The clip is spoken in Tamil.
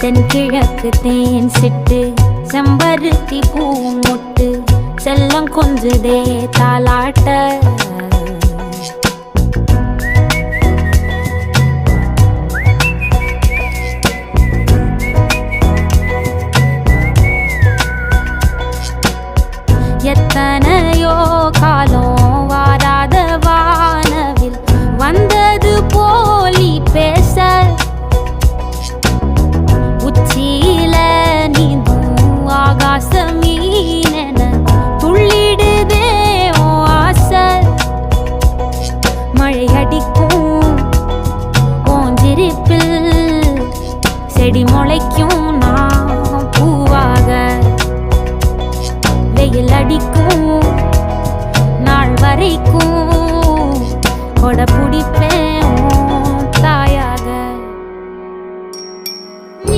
தென்கிழக்கு தேன் சிட்டு செம்பருத்தி பூ முட்டு செல்லம் கொஞ்சுதே தாலாட்ட எத்தனையோ காலம் வாராத வானவில் வந்தது போலி பேச உச்சியில நீந்தும் ஆகாச மீனென துள்ளிடுதே ஓ ஆசை மழை அடிக்கும் ஓஞ்சிருப்பில் செடி முளைக்கும் நான் பூவாக வெயில் அடிக்கும் நாள் வரைக்கும் கொடை பிடிப்பேன்